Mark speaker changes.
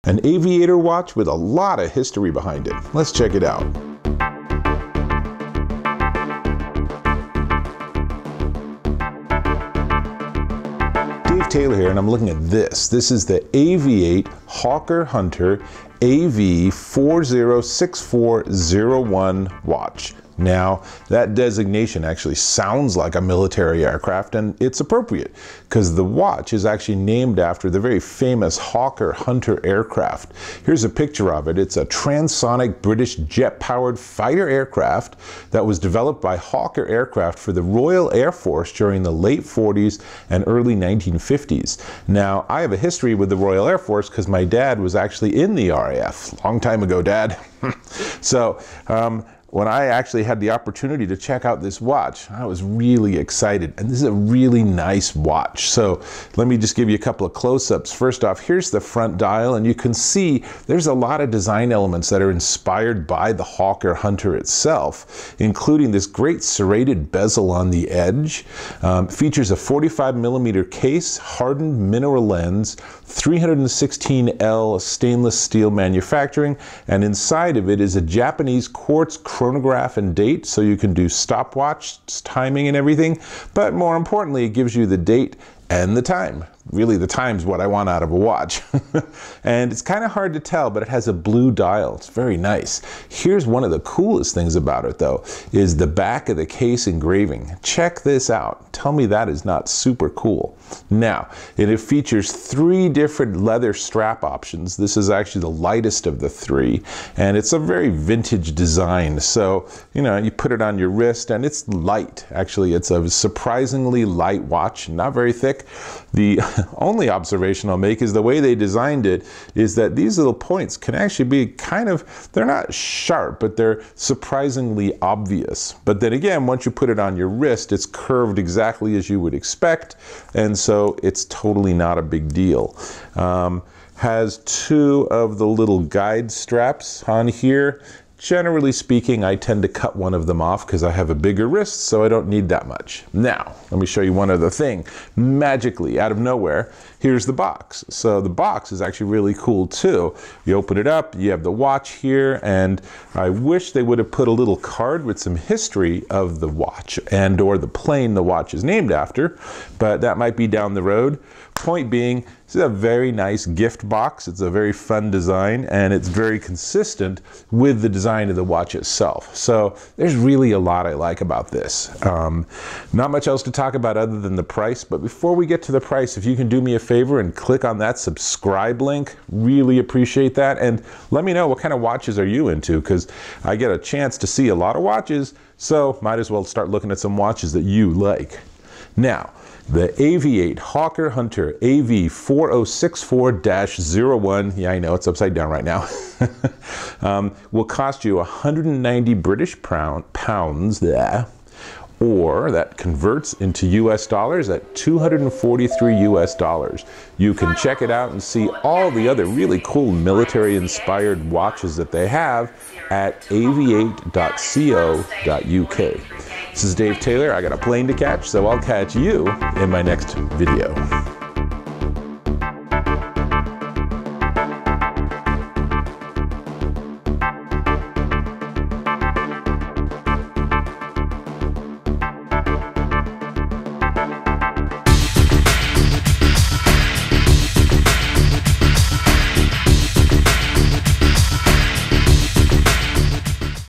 Speaker 1: An aviator watch with a lot of history behind it. Let's check it out. Dave Taylor here, and I'm looking at this. This is the AVI-8 Hawker Hunter AV-406401 watch. Now, that designation actually sounds like a military aircraft, and it's appropriate because the watch is actually named after the very famous Hawker Hunter aircraft. Here's a picture of it. It's a transonic British jet-powered fighter aircraft that was developed by Hawker Aircraft for the Royal Air Force during the late 40s and early 1950s. Now, I have a history with the Royal Air Force because my dad was actually in the RAF. Long time ago, Dad. So, when I actually had the opportunity to check out this watch, I was really excited. And this is a really nice watch. So let me just give you a couple of close-ups. First off, here's the front dial, and you can see there's a lot of design elements that are inspired by the Hawker Hunter itself, including this great serrated bezel on the edge. Features a 45mm case, hardened mineral lens, 316L stainless steel manufacturing, and inside of it is a Japanese quartz chronograph and date, so you can do stopwatch timing and everything, but more importantly, it gives you the date and the time. Really, the time's what I want out of a watch. And it's kind of hard to tell, but it has a blue dial. It's very nice. Here's one of the coolest things about it, though, is the back of the case engraving. Check this out. Tell me that is not super cool. Now, it features 3 different leather strap options. This is actually the lightest of the 3, and it's a very vintage design. So, you know, you put it on your wrist, and it's light. Actually, it's a surprisingly light watch, not very thick. The only observation I'll make is the way they designed it is that these little points can actually be kind of, they're not sharp, but they're surprisingly obvious. But then again, once you put it on your wrist, it's curved exactly as you would expect, and so it's totally not a big deal. Has 2 of the little guide straps on here. Generally speaking, I tend to cut one of them off because I have a bigger wrist, so I don't need that much. Now, let me show you one other thing. Magically, out of nowhere, here's the box. So the box is actually really cool too. You open it up, you have the watch here, and I wish they would have put a little card with some history of the watch and or the plane the watch is named after, but that might be down the road. Point being, this is a very nice gift box. It's a very fun design, and it's very consistent with the design of the watch itself. So there's really a lot I like about this. Not much else to talk about other than the price, but before we get to the price, if you can do me a favor and click on that subscribe link, really appreciate that. And let me know what kind of watches are you into, because I get a chance to see a lot of watches, so might as well start looking at some watches that you like. Now, the AVI-8 Hawker Hunter AV-4064-01, yeah, I know, it's upside down right now, will cost you 190 British pounds there, or that converts into US dollars at 243 US dollars. You can check it out and see all the other really cool military-inspired watches that they have at avi8.co.uk. This is Dave Taylor. I got a plane to catch, so I'll catch you in my next video.